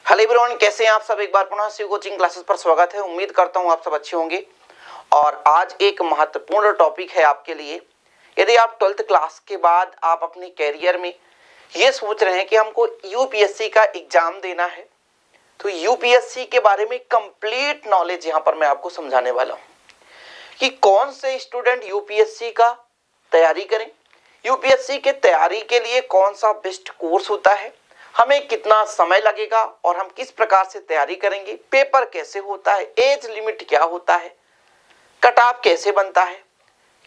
Hello everyone, कैसे हैं आप सब। एक बार पुनः शिव कोचिंग क्लासेस पर स्वागत है। उम्मीद करता हूं आप सब अच्छे होंगे। और आज एक महत्वपूर्ण टॉपिक है आपके लिए। यदि आप 12th क्लास के बाद आप अपने कैरियर में ये सोच रहे हैं कि हमको यूपीएससी का एग्जाम देना है, तो यूपीएससी के बारे में कंप्लीट नॉलेज यहाँ पर मैं आपको समझाने वाला हूँ कि कौन से स्टूडेंट यूपीएससी का तैयारी करें, यूपीएससी के तैयारी के लिए कौन सा बेस्ट कोर्स होता है, हमें कितना समय लगेगा और हम किस प्रकार से तैयारी करेंगे, पेपर कैसे होता है, एज लिमिट क्या होता है, कट ऑफ कैसे बनता है,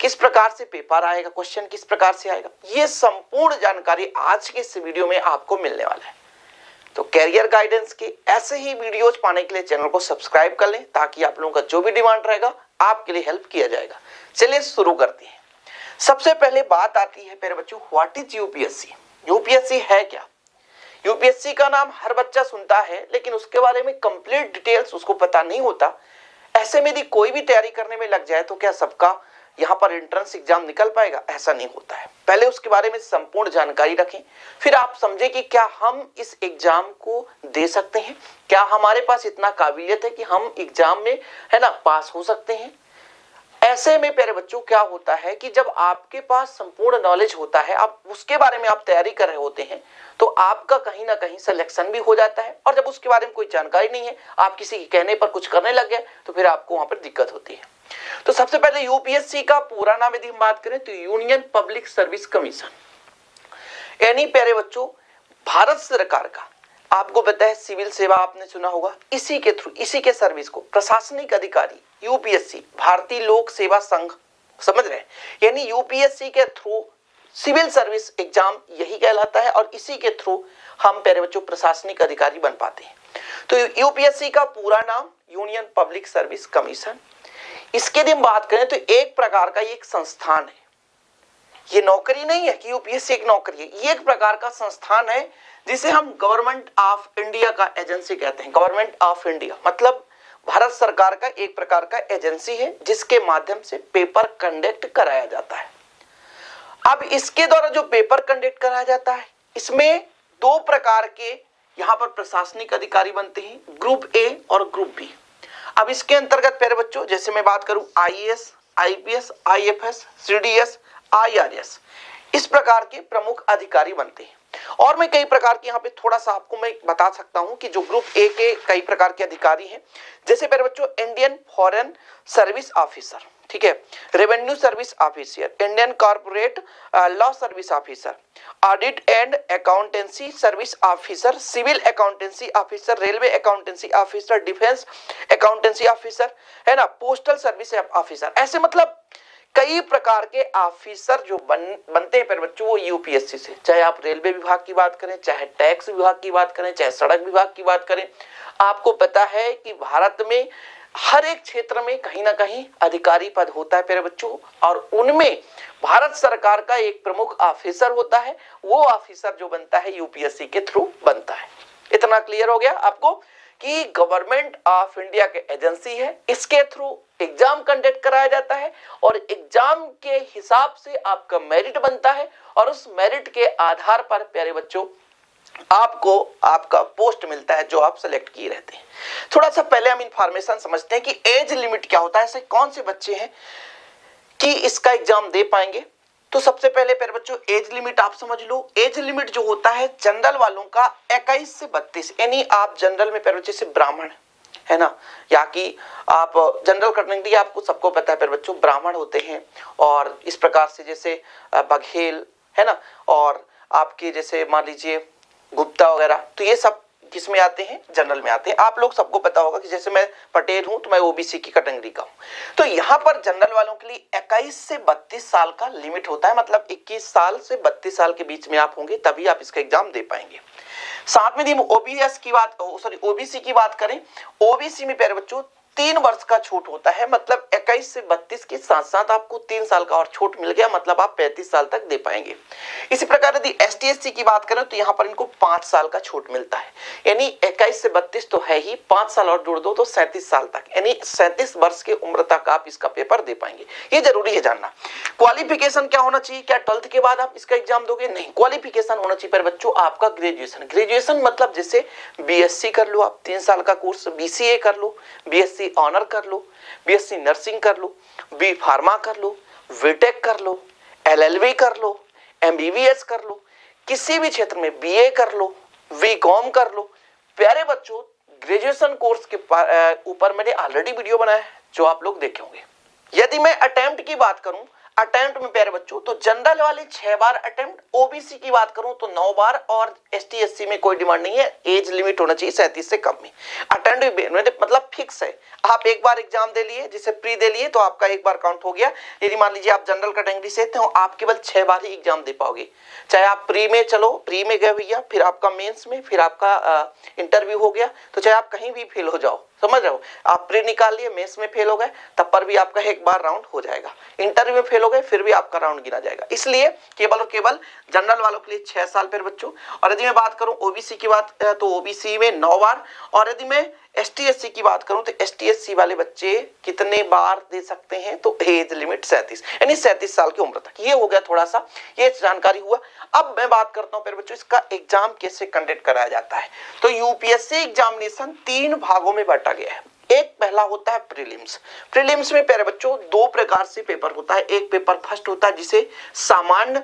किस प्रकार से पेपर आएगा, क्वेश्चन किस प्रकार से आएगा, ये संपूर्ण जानकारी आज के इस वीडियो में आपको मिलने वाला है। तो कैरियर गाइडेंस के ऐसे ही वीडियोज पाने के लिए चैनल को सब्सक्राइब कर लें ताकि आप लोगों का जो भी डिमांड रहेगा आपके लिए हेल्प किया जाएगा। चलिए शुरू करते हैं। सबसे पहले बात आती है मेरे बच्चों, व्हाट इज यूपीएससी। यूपीएससी है क्या? यूपीएससी का नाम हर बच्चा सुनता है लेकिन उसके बारे में कंप्लीट डिटेल्स उसको पता नहीं होता। ऐसे में यदि कोई भी तैयारी करने में लग जाए तो क्या सबका यहाँ पर एंट्रेंस एग्जाम निकल पाएगा? ऐसा नहीं होता है। पहले उसके बारे में संपूर्ण जानकारी रखें, फिर आप समझें कि क्या हम इस एग्जाम को दे सकते हैं, क्या हमारे पास इतना काबिलियत है कि हम एग्जाम में पास हो सकते हैं। ऐसे में प्यारे बच्चों क्या होता है कि जब आपके पास संपूर्ण नॉलेज होता है, आप उसके बारे में आप तैयारी कर रहे होते हैं, तो आपका कहीं ना कहीं सिलेक्शन भी हो जाता है। और जब उसके बारे में कोई जानकारी नहीं है, आप किसी के कहने पर कुछ करने लग गए तो फिर आपको वहां पर दिक्कत होती है। तो सबसे पहले यूपीएससी का पूरा नाम यदि हम बात करें तो यूनियन पब्लिक सर्विस कमीशन, यानी प्यारे बच्चों भारत सरकार का, आपको पता है सिविल सेवा आपने सुना होगा, इसी के थ्रू, इसी के सर्विस को प्रशासनिक अधिकारी यूपीएससी, भारतीय लोक सेवा संघ, समझ रहे हैं, यानी यूपीएससी के थ्रू सिविल सर्विस एग्जाम यही कहलाता है और इसी के थ्रू हम प्यारे बच्चों प्रशासनिक अधिकारी बन पाते हैं। तो यूपीएससी का पूरा नाम यूनियन पब्लिक सर्विस कमीशन। इसके लिए हम बात करें तो एक प्रकार का एक संस्थान है। ये नौकरी नहीं है कि यूपीएससी एक नौकरी है, ये एक प्रकार का संस्थान है जिसे हम गवर्नमेंट ऑफ इंडिया का एजेंसी कहते हैं। गवर्नमेंट ऑफ इंडिया मतलब भारत सरकार का एक प्रकार का एजेंसी है जिसके माध्यम से पेपर कंडक्ट कराया जाता है। अब इसके द्वारा जो पेपर कंडक्ट कराया जाता है, इसमें दो प्रकार के यहाँ पर प्रशासनिक अधिकारी बनते हैं, ग्रुप ए और ग्रुप बी। अब इसके अंतर्गत प्यारे बच्चों जैसे मैं बात करूं IAS, IPS, IFS, CDS, IRS, इस प्रकार के प्रमुख अधिकारी बनते हैं। और मैं कई प्रकार के यहाँ पे थोड़ा सा आपको मैं बता सकता हूँ कि जो ग्रुप ए के कई प्रकार के अधिकारी हैं, जैसे मेरे बच्चों इंडियन फॉरेन सर्विस ऑफिसर, ठीक है, revenue service officer, Indian corporate law service officer, audit and accountancy service officer, civil accountancy officer, railway accountancy officer, defence accountancy officer, है ना, पोस्टल सर्विस ऑफिसर। ऐसे मतलब कई प्रकार के ऑफिसर जो बनते हैं पर बच्चों वो यूपीएससी से, चाहे आप रेलवे विभाग की बात करें, चाहे टैक्स विभाग की बात करें, चाहे सड़क विभाग की बात करें। आपको पता है कि भारत में हर एक क्षेत्र में कहीं ना कहीं अधिकारी पद होता है प्यारे बच्चों, और उनमें भारत सरकार का एक प्रमुख ऑफिसर होता है। वो ऑफिसर जो बनता है यूपीएससी के थ्रू बनता है। इतना क्लियर हो गया आपको कि गवर्नमेंट ऑफ इंडिया के एजेंसी है, इसके थ्रू एग्जाम कंडक्ट कराया जाता है और एग्जाम के हिसाब से आपका मेरिट बनता है और उस मेरिट के आधार पर प्यारे बच्चों आपको आपका पोस्ट मिलता है जो आप सेलेक्ट किए रहते हैं। थोड़ा सा पहले हम इंफॉर्मेशन समझते हैं कि एज लिमिट क्या होता है, ऐसे कौन से बच्चे हैं कि इसका एग्जाम दे पाएंगे। तो सबसे पहले प्यारे बच्चों एज लिमिट आप समझ लो। एज लिमिट जो होता है जनरल वालों का 21 से 32, यानी आप जनरल में प्यारे बच्चों से ब्राह्मण है ना, या कि आप जनरल करने के लिए आपको सबको पता है प्यारे बच्चों ब्राह्मण होते हैं, और इस प्रकार से जैसे बघेल है ना, और आपके जैसे मान लीजिए गुप्ता वगैरह, तो ये सब किस में आते हैं? जनरल में आते हैं। आप लोग सबको पता होगा कि जैसे मैं पटेल हूं तो मैं ओबीसी की कैटेगरी का हूं। तो यहाँ पर जनरल वालों के लिए 21 से 32 साल का लिमिट होता है, मतलब 21 साल से 32 साल के बीच में आप होंगे तभी आप इसका एग्जाम दे पाएंगे। साथ में ओबीसी की बात करें, ओबीसी में प्यारे बच्चों 3 वर्ष का छूट होता है, मतलब 21 से 32 के साथ साथ आपको 3 साल का और छूट मिल गया, मतलब आप 35 साल तक दे पाएंगे। इसी प्रकार यदि ST/SC की बात करें तो यहाँ पर इनको 5 साल का छूट मिलता है, यानी 21 से 32 तो है ही, 5 साल और जोड़ दो तो 37 साल तक, यानी 37 वर्ष की उम्र तक आप इसका पेपर दे पाएंगे। ये जरूरी है जानना। क्वालिफिकेशन क्या होना चाहिए? क्या 12th के बाद आप इसका एग्जाम दोगे? नहीं, क्वालिफिकेशन होना चाहिए पर बच्चों आपका ग्रेजुएशन। ग्रेजुएशन मतलब जैसे BSc कर लो आप, 3 साल का कोर्स, BCA कर लो, BSc ऑनर कर लो, BSc नर्सिंग कर लो, B फार्मा कर लो, VTech कर लो, LLB कर लो, MBBS कर लो, किसी भी क्षेत्र में BA कर लो, VCom कर लो। प्यारे बच्चों, ग्रेजुएशन कोर्स के ऊपर मैंने ऑलरेडी वीडियो बनाया है जो आप लोग देखे होंगे। यदि मैं अटेम्प्ट की बात करूं, अटेम्प्ट में प्यारे बच्चों तो जनरल वाले 6 बार अटेम्प्ट, OBC की बात करूं तो 9 बार, और ST/SC में कोई डिमांड नहीं है, एज लिमिट होना चाहिए 37 से कम में। अटेम्प्ट मतलब फिक्स है, आप एक बार एग्जाम दे लिए, जिसे प्री दे लिए तो आपका एक बार काउंट हो गया। यदि मान लीजिए आप जनरल कैटेगरी से थे, आप केवल 6 बार ही एग्जाम दे पाओगे। चाहे आप प्री में चलो, प्री में गए भैया, फिर आपका मेंस में, फिर आपका इंटरव्यू हो गया, तो चाहे आप कहीं भी फेल हो जाओ, समझ रहे हो, आप प्री निकाल लिए, मेंस में फेल हो गए, तब पर भी आपका एक बार राउंड हो जाएगा, इंटरव्यू में फेल हो गए फिर भी आपका राउंड गिना जाएगा। इसलिए केवल और केवल जनरल वालों के लिए 6 साल पर बच्चों। और यदि मैं बात करूं OBC की बात तो OBC में 9 बार, और यदि मैं ST/SC की बात करूं तो ST/SC वाले बच्चे कितने बार दे सकते हैं? तो एज लिमिट 37, यानी 37 साल की उम्र तक। ये हो गया थोड़ा सा, ये जानकारी हुआ। अब मैं बात करता हूं फिर बच्चों इसका एग्जाम कैसे कंडक्ट कराया जाता है। तो UPSC एग्जामिनेशन 3 भागों में बांटा गया है। एक पहला होता है प्रीलिम्स। प्रीलिम्स में प्यारे बच्चों 2 प्रकार से पेपर होता है। एक पेपर फर्स्ट होता है जिसे सामान्य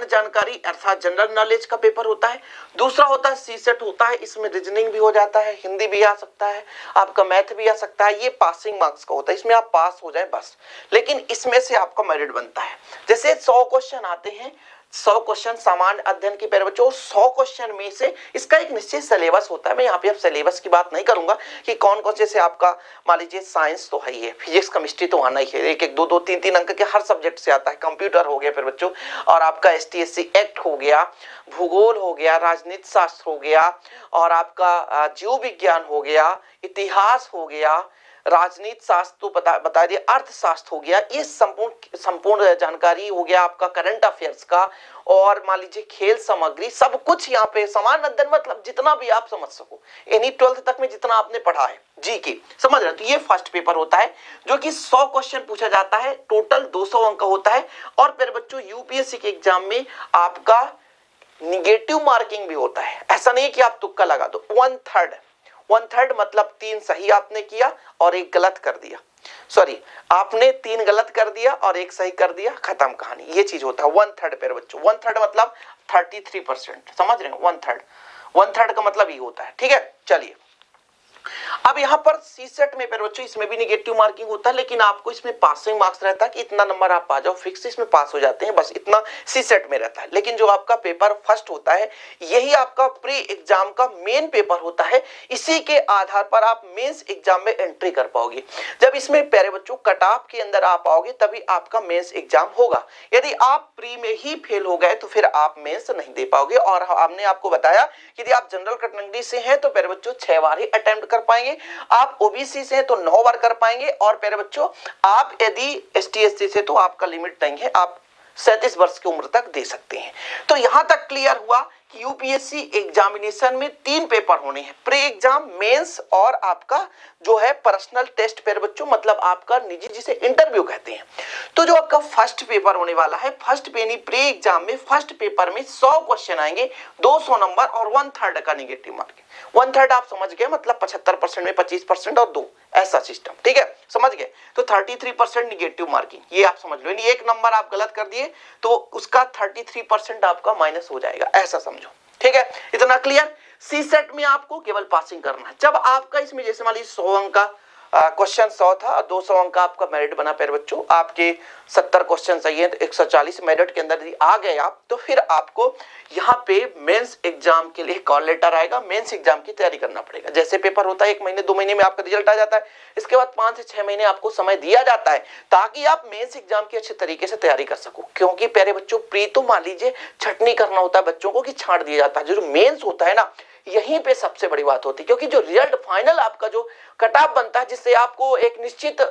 जानकारी अर्थात जनरल नॉलेज का पेपर होता है। दूसरा होता है CSET होता है, इसमें रीजनिंग भी हो जाता है, हिंदी भी आ सकता है, आपका मैथ भी आ सकता है। ये पासिंग मार्क्स का होता है, इसमें आप पास हो जाए बस, लेकिन इसमें से आपका मेरिट बनता है। जैसे 100 क्वेश्चन आते हैं, 100 क्वेश्चन सामान्य अध्ययन के प्यारे बच्चों, 100 क्वेश्चन में से इसका एक निश्चित सिलेबस होता है। मैं यहाँ पे अब सिलेबस की बात नहीं करूंगा कि कौन कौन से आपका, मान लीजिए साइंस तो है ही है, फिजिक्स केमिस्ट्री तो आना ही है, एक एक 2-2 3-3 अंक के हर सब्जेक्ट से आता है, कंप्यूटर हो गया फिर बच्चों, और आपका ST/SC एक्ट हो गया, भूगोल हो गया, राजनीति शास्त्र हो गया, और आपका जीव विज्ञान हो गया, इतिहास हो गया, राजनीति शास्त्र तो बता दिया, अर्थशास्त्र हो गया, ये संपूर्ण जानकारी हो गया आपका करंट अफेयर्स का, और मान लीजिए खेल सामग्री, सब कुछ यहाँ पे समान अध्ययन, मतलब जितना भी आप समझ सको, यानी 12th तक में जितना आपने पढ़ा है GK, समझ रहे। तो ये फर्स्ट पेपर होता है जो कि 100 क्वेश्चन पूछा जाता है, टोटल 200 अंक होता है। और फिर बच्चों UPSC के एग्जाम में आपका निगेटिव मार्किंग भी होता है, ऐसा नहीं है कि आप तुक्का लगा दो। 1/3 मतलब 3 सही आपने किया और 1 गलत कर दिया, सॉरी आपने 3 गलत कर दिया और 1 सही कर दिया, खत्म कहानी। ये चीज होता है 1/3 पे बच्चों। 1/3 मतलब 33%, समझ रहे हो। 1/3 का मतलब ये होता है, ठीक है। चलिए अब यहाँ पर CSET में फिर बच्चों इसमें भी निगेटिव मार्किंग होता है, लेकिन आपको इसमें पासिंग मार्क्स रहता है कि इतना नंबर आप पा जाओ फिक्स, इसमें पास हो जाते हैं, बस इतना CSET में रहता है। लेकिन जो आपका पेपर फर्स्ट होता है यही आपका प्री एग्जाम का मेन पेपर होता है, इसी के आधार पर आप मेंस एग्जाम में एंट्री कर पाओगे। जब इसमें प्यारे बच्चों कट ऑफ के अंदर आ पाओगे तभी आपका मेंस एग्जाम होगा। यदि आप प्री में ही फेल हो गए तो फिर आप मेंस नहीं दे पाओगे। और हमने आपको बताया कि यदि आप जनरल कैटेगरी से हैं तो प्यारे बच्चों 6 बार ही अटेम्प्ट कर पाएंगे, आप OBC से हैं तो 9 बार कर पाएंगे, और प्यारे बच्चों आप यदि ST/SC से तो आपका लिमिट नहीं है, आप 37 वर्ष की उम्र तक दे सकते हैं। तो यहां तक क्लियर हुआ कि UPSC एग्जामिनेशन में 3 पेपर होने हैं, प्री एग्जाम, मेंस और आपका जो है पर्सनल टेस्ट पे बच्चों, मतलब आपका निजी, जिसे इंटरव्यू कहते हैं। तो जो आपका फर्स्ट पेपर होने वाला है, फर्स्ट यानी प्री एग्जाम में फर्स्ट पेपर में 100 क्वेश्चन आएंगे, 200 नंबर और 1/3 का निगेटिव मार्किंग। 1/3 आप समझ गए, मतलब 75% में 25% और 2, ऐसा सिस्टम, ठीक है, समझ गए। तो 33% निगेटिव मार्किंग, ये आप समझ लो, यानी 1 नंबर आप गलत कर दिए तो उसका 33% आपका माइनस हो जाएगा, ऐसा समझो, ठीक है। इतना क्लियर। CSET में आपको केवल पासिंग करना है। जब आपका इसमें जैसे मान लीजिए 100 अंक का क्वेश्चन 100 था, 200 अंक का आपका मेरिट बना प्यारे बच्चों, आपके 70 क्वेश्चन चाहिए तो 140 मेरिट के अंदर यदि आ गए आप, तो फिर आपको यहाँ पे मेंस एग्जाम के लिए कॉल लेटर आएगा, मेंस एग्जाम की तैयारी करना पड़ेगा। जैसे पेपर होता है 1 महीने 2 महीने में आपका रिजल्ट आ जाता है, इसके बाद 5 से 6 महीने आपको समय दिया जाता है ताकि आप मेंस एग्जाम की अच्छे तरीके से तैयारी कर सको। क्योंकि प्यारे बच्चों प्री तो मान लीजिए छटनी करना होता है बच्चों को कि छांट दिया जाता है, जो मेंस होता है ना, यहीं पे सबसे बड़ी बात होती है, क्योंकि जो रिजल्ट फाइनल आपका जो कट ऑफ बनता है, जिससे आपको एक निश्चित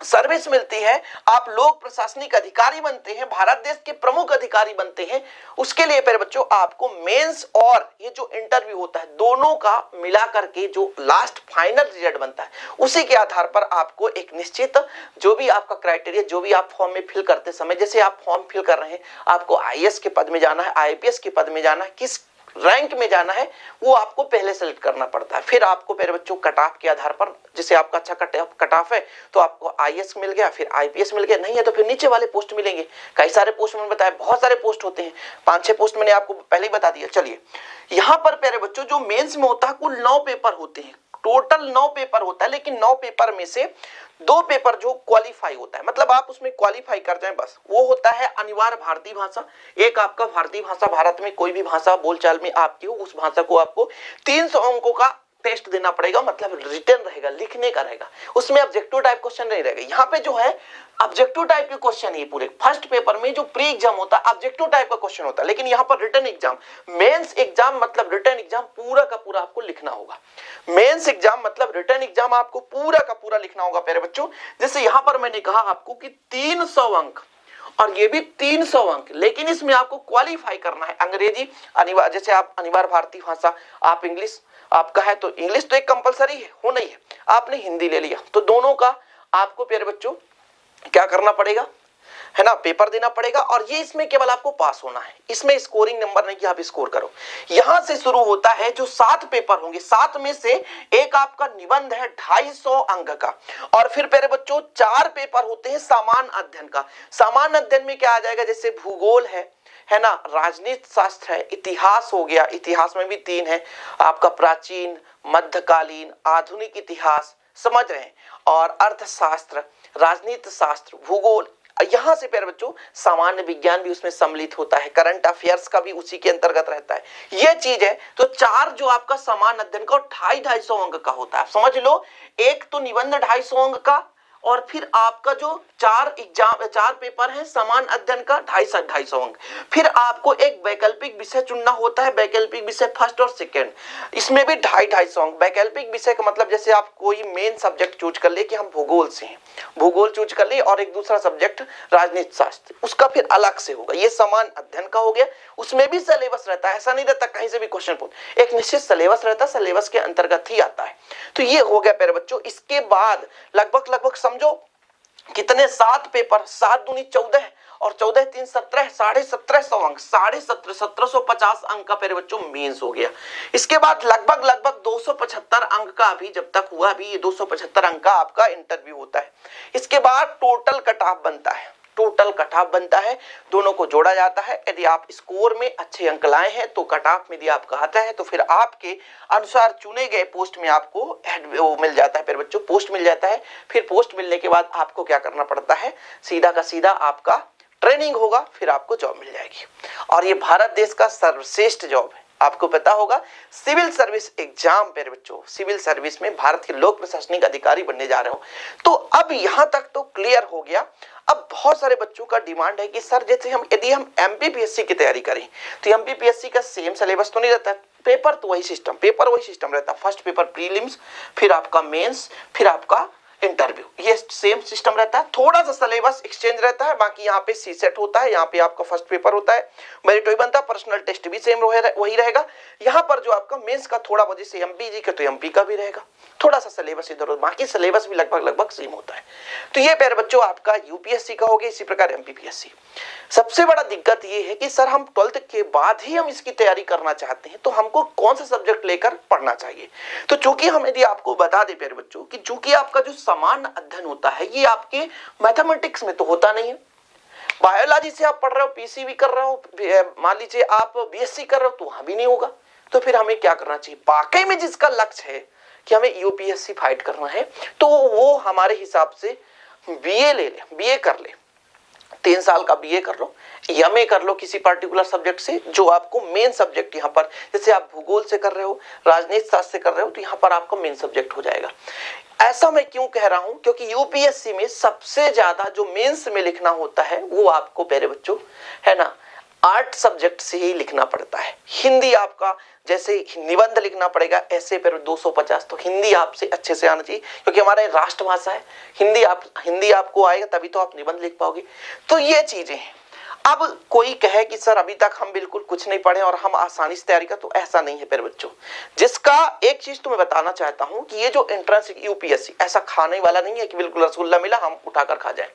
सर्विस मिलती है, आप लोक प्रशासनिक अधिकारी बनते हैं, भारत देश के प्रमुख अधिकारी बनते हैं, उसके लिए प्यारे बच्चों आपको मेंस और ये जो इंटरव्यू होता है दोनों का मिला करके जो लास्ट फाइनल रिजल्ट बनता है, उसी के आधार पर आपको एक निश्चित जो भी आपका क्राइटेरिया, जो भी आप फॉर्म में फिल करते समय, जैसे आप फॉर्म फिल कर रहे हैं, आपको आईएएस के पद में जाना है, आईपीएस के पद में जाना है, किस रैंक में जाना है, वो आपको पहले सेलेक्ट करना पड़ता है। फिर आपको मेरे बच्चों कट ऑफ के आधार पर, जैसे आपका अच्छा कट ऑफ है तो आपको आईएएस मिल गया, फिर आईपीएस मिल गया, नहीं है तो फिर नीचे वाले पोस्ट मिलेंगे। कई सारे पोस्ट मैंने बताया, बहुत सारे पोस्ट होते हैं, 5-6 पोस्ट मैंने आपको पहले ही बता दिया। चलिए यहां पर प्यारे बच्चों जो मेंस में होता है कुल 9 पेपर होते हैं, टोटल 9 पेपर होता है, लेकिन 9 पेपर में से 2 पेपर जो क्वालिफाई होता है, मतलब आप उसमें क्वालिफाई कर जाएं बस, वो होता है अनिवार्य भारतीय भाषा। एक आपका भारतीय भाषा, भारत में कोई भी भाषा बोलचाल में आपकी हो, उस भाषा को आपको 300 अंकों का टेस्ट देना पड़ेगा, मतलब रिटर्न रहेगा, लिखने का रहेगा, उसमें ऑब्जेक्टिव टाइप क्वेश्चन नहीं रहेगा। यहाँ पे जो है ऑब्जेक्टिव टाइप के क्वेश्चन ही पूरे फर्स्ट पेपर में जो प्री एग्जाम होता है ऑब्जेक्टिव टाइप का क्वेश्चन होता है, लेकिन यहाँ पर रिटर्न एग्जाम, मेंस एग्जाम मतलब रिटर्न एग्जाम पूरा का पूरा आपको लिखना होगा। मेंस एग्जाम मतलब रिटर्न एग्जाम आपको पूरा का पूरा लिखना होगा प्यारे बच्चों। जैसे यहाँ पर मैंने कहा आपको कि 300 अंक और ये भी 300 अंक, लेकिन इसमें आपको क्वालिफाई करना है। अंग्रेजी अनिवार्य, जैसे आप अनिवार्य भारतीय भाषा, आप इंग्लिश आपका है तो इंग्लिश तो एक कंपलसरी है, हो नहीं है, आपने हिंदी ले लिया तो दोनों का आपको प्यारे बच्चों क्या करना पड़ेगा, है ना, पेपर देना पड़ेगा। और ये इसमें केवल आपको पास होना है, इसमें स्कोरिंग नंबर नहीं कि आप स्कोर करो। यहां से शुरू होता है जो 7 पेपर होंगे, 7 में से एक आपका निबंध है 250 अंक का, और फिर प्यारे बच्चों 4 पेपर होते हैं सामान्य अध्ययन का। सामान्य अध्ययन में क्या आ जाएगा, जैसे भूगोल है ना, राजनीति शास्त्र है, इतिहास हो गया, इतिहास में भी 3 है आपका, प्राचीन, मध्यकालीन, आधुनिक इतिहास, समझ रहे हैं, और अर्थशास्त्र, राजनीति शास्त्र, भूगोल। यहां से प्यारे बच्चों सामान्य विज्ञान भी उसमें सम्मिलित होता है, करंट अफेयर्स का भी उसी के अंतर्गत रहता है, ये चीज है। तो 4 जो आपका सामान्य अध्ययन का 250 अंक का होता है, समझ लो। एक तो निबंध 250 अंक का, और फिर आपका जो 4 पेपर है समान अध्ययन का 250 अंक। फिर आपको एक वैकल्पिक विषय चुनना होता है, वैकल्पिक विषय फर्स्ट और सेकंड, इसमें भी 250 अंक। वैकल्पिक विषय का मतलब जैसे आप कोई मेन सब्जेक्ट चूज कर ले कि हम भूगोल से हैं, भूगोल चूज कर ले, और एक दूसरा सब्जेक्ट राजनीति शास्त्र, उसका फिर अलग से होगा। ये समान अध्ययन का हो गया, उसमें भी सिलेबस रहता है, ऐसा नहीं रहता कहीं से भी क्वेश्चन पूछ, एक निश्चित सिलेबस रहता है, सिलेबस के अंतर्गत ही आता है। तो ये हो गया प्यारे बच्चों। इसके बाद लगभग समझो कितने 7 पेपर, 7 दूनी 14 और 14 3 17, 1750 अंक, 1750 अंक का प्यारे बच्चों मेंस हो गया। इसके बाद लगभग 275 अंक का अभी जब तक हुआ, अभी ये 275 अंक का आपका इंटरव्यू होता है। इसके बाद टोटल कट ऑफ बनता है, टोटल कट ऑफ बनता है, दोनों को जोड़ा जाता है। यदि आप स्कोर में अच्छे अंक लाए हैं तो कट ऑफ में यदि आपका आता है तो फिर आपके अनुसार चुने गए पोस्ट में आपको वो मिल जाता है, फिर बच्चों पोस्ट मिल जाता है। फिर पोस्ट मिलने के बाद आपको क्या करना पड़ता है, सीधा का सीधा आपका ट्रेनिंग होगा, फिर आपको जॉब मिल जाएगी। और ये भारत देश का सर्वश्रेष्ठ जॉब है, आपको पता होगा सिविल सर्विस एग्जाम पे बच्चों, सिविल सर्विस में भारत के लोक प्रशासनिक अधिकारी बनने जा रहे हो। तो अब यहां तक तो क्लियर हो गया। अब बहुत सारे बच्चों का डिमांड है कि सर जैसे यदि हम एमपीपीएससी की तैयारी करें तो एमपीपीएससी का सेम सिलेबस तो नहीं रहता, पेपर तो वही सिस्टम, पेपर वही सिस्टम रहता है, फर्स्ट पेपर प्रीलिम्स, फिर आपका मेंस, फिर आपका इंटरव्यू, ये सेम सिस्टम रहता है। थोड़ा सा सिलेबस एक्सचेंज रहता है, बाकी यहाँ पे सी सेट होता है, यहाँ पे आपका फर्स्ट पेपर होता है, मेरिट वही बनता है, पर्सनल टेस्ट भी सेम वही रहेगा। यहाँ पर जो आपका मेंस का थोड़ा बहुत जैसे एमपी जी का तो एमपी का भी रहेगा, थोड़ा सा सिलेबस इधर उधर, बाकी सिलेबस भी लगभग सेम होता है। तो ये प्यारे बच्चों आपका यूपीएससी का हो गया, इसी प्रकार एमपीपीएससी। सबसे बड़ा दिक्कत ये है कि सर हम 12th के बाद ही हम इसकी तैयारी करना चाहते हैं, तो हमको कौन सा सब्जेक्ट लेकर पढ़ना चाहिए। तो चूंकि हम यदि आपको बता दें प्यारे बच्चों कि चूंकि आपका जो सामान्य अध्ययन होता है ये आपके मैथमेटिक्स में तो होता नहीं है, बायोलॉजी से आप पढ़ रहे हो, पीसीबी कर रहे हो, मान लीजिए आप बीएससी कर रहे हो, तो वहां भी नहीं होगा। तो फिर हमें क्या करना चाहिए, वाकई में जिसका लक्ष्य है कि हमें यूपीएससी फाइट करना है तो वो हमारे हिसाब से बीए ले ले, बीए कर ले, 3 साल का बीए कर लो, एमए कर लो किसी पर्टिकुलर सब्जेक्ट से, जो आपको मेन सब्जेक्ट यहाँ पर, जैसे आप भूगोल से कर रहे हो, राजनीति शास्त्र से कर रहे हो, तो यहाँ पर आपका मेन सब्जेक्ट हो जाएगा। ऐसा मैं क्यों कह रहा हूं, क्योंकि यूपीएससी में सबसे ज्यादा जो मेंस में लिखना होता है वो आपको प्यारे बच्चों है ना आर्ट सब्जेक्ट से ही लिखना पड़ता है। हिंदी आपका जैसे निबंध लिखना पड़ेगा, ऐसे पर 250, तो हिंदी आपसे अच्छे से आना चाहिए क्योंकि हमारा राष्ट्रभाषा है। हिंदी आपको आएगा तभी तो आप निबंध लिख पाओगे। तो ये चीजें हैं। अब कोई कहे कि सर अभी तक हम बिल्कुल कुछ नहीं पढ़े और हम आसानी से तैयारी कर, तो ऐसा नहीं है प्यारे बच्चों। जिसका एक चीज तो मैं बताना चाहता हूं कि ये जो एंट्रेंस यूपीएससी ऐसा खाने वाला नहीं है कि बिल्कुल रसगुल्ला मिला हम उठाकर खा जाए।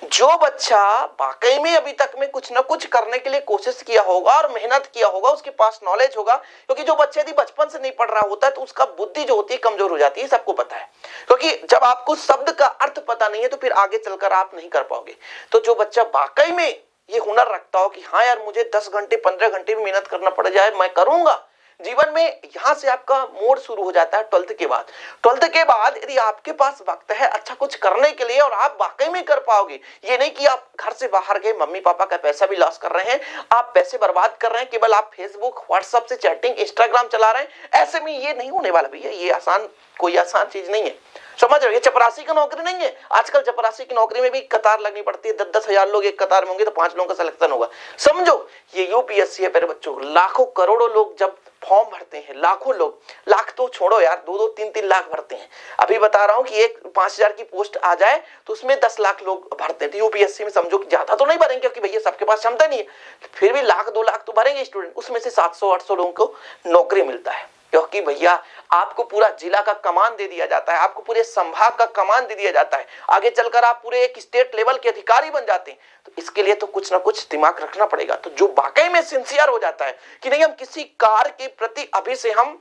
जो बच्चा वाकई में अभी तक में कुछ ना कुछ करने के लिए कोशिश किया होगा और मेहनत किया होगा, उसके पास नॉलेज होगा, क्योंकि जो बच्चा यदि बचपन से नहीं पढ़ रहा होता है तो उसका बुद्धि जो होती है कमजोर हो जाती है, सबको पता है। क्योंकि जब आपको शब्द का अर्थ पता नहीं है तो फिर आगे चलकर आप नहीं कर पाओगे। तो जो बच्चा वाकई में ये हुनर रखता हो कि हाँ यार मुझे 10 घंटे 15 घंटे भी मेहनत करना पड़ जाए मैं करूंगा जीवन में, यहां से आपका मोड़ शुरू हो जाता है 12th के बाद। 12th के बाद यदि आपके पास वक्त है अच्छा कुछ करने के लिए और आप वाकई में कर पाओगे, ये नहीं कि आप घर से बाहर गए, मम्मी पापा का पैसा भी लॉस कर रहे हैं, आप पैसे बर्बाद कर रहे हैं, केवल आप फेसबुक व्हाट्सएप से चैटिंग इंस्टाग्राम चला रहे हैं, ऐसे में ये नहीं होने वाला भैया। ये कोई आसान चीज नहीं है, समझ रहे हो। ये चपरासी की नौकरी नहीं है। आजकल चपरासी की नौकरी में भी कतार लगनी पड़ती है, 10-10 हजार लोग एक कतार में होंगे तो 5 लोगों का सिलेक्शन होगा। समझो ये यूपीएससी है मेरे बच्चों। लाखों करोड़ों लोग जब फॉर्म भरते हैं, लाखों लोग, लाख तो छोड़ो यार, 2-2 3-3 लाख भरते हैं। अभी बता रहा हूं कि एक 5000 की पोस्ट आ जाए तो उसमें 10 लाख लोग भरते हैं। तो यूपीएससी में समझो कि ज्यादा तो नहीं भरेंगे क्योंकि भैया सबके पास क्षमता नहीं है, फिर भी लाख 2 लाख तो भरेंगे स्टूडेंट। उसमें से 700-800 लोगों को नौकरी मिलता है क्योंकि भैया आपको पूरा जिला का कमान दे दिया जाता है, आपको पूरे संभाग का कमान दे दिया जाता है, आगे चलकर आप पूरे एक स्टेट लेवल के अधिकारी बन जाते हैं। तो इसके लिए तो कुछ ना कुछ दिमाग रखना पड़ेगा। तो जो वाकई में सिंसियर हो जाता है कि नहीं हम किसी कार्य के प्रति अभी से हम,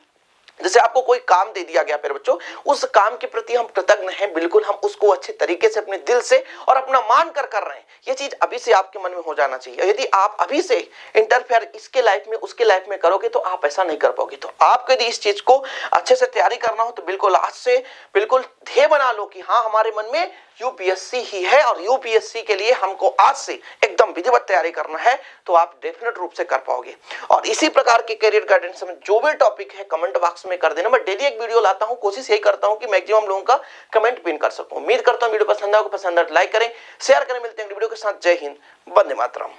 जैसे आपको कोई काम दे दिया गया मेरे बच्चों, उस काम के प्रति हम कृतज्ञ हैं, बिल्कुल हम उसको अच्छे तरीके से अपने दिल से और अपना मान कर रहे हैं, ये चीज अभी से आपके मन में हो जाना चाहिए। यदि आप अभी से इंटरफेयर इसके लाइफ में उसके लाइफ में करोगे तो आप ऐसा नहीं कर पाओगे। तो आपको यदि इस चीज को अच्छे से तैयारी करना हो तो बिल्कुल आज से बिल्कुल ध्येय बना लो कि हाँ हमारे मन में यूपीएससी ही है और यूपीएससी के लिए हमको आज से एकदम विधिवत तैयारी करना है, तो आप डेफिनेट रूप से कर पाओगे। और इसी प्रकार के करियर गाइडेंस में जो भी टॉपिक है कमेंट बॉक्स में कर देना। मैं डेली एक वीडियो लाता हूं, कोशिश यही करता हूं कि मैक्सिमम लोगों का कमेंट पिन कर सकूं। उम्मीद करता हूं वीडियो पसंद आए, पसंद आए लाइक करें, शेयर करें। मिलते हैं वीडियो के साथ। जय हिंद, वंदे मातरम।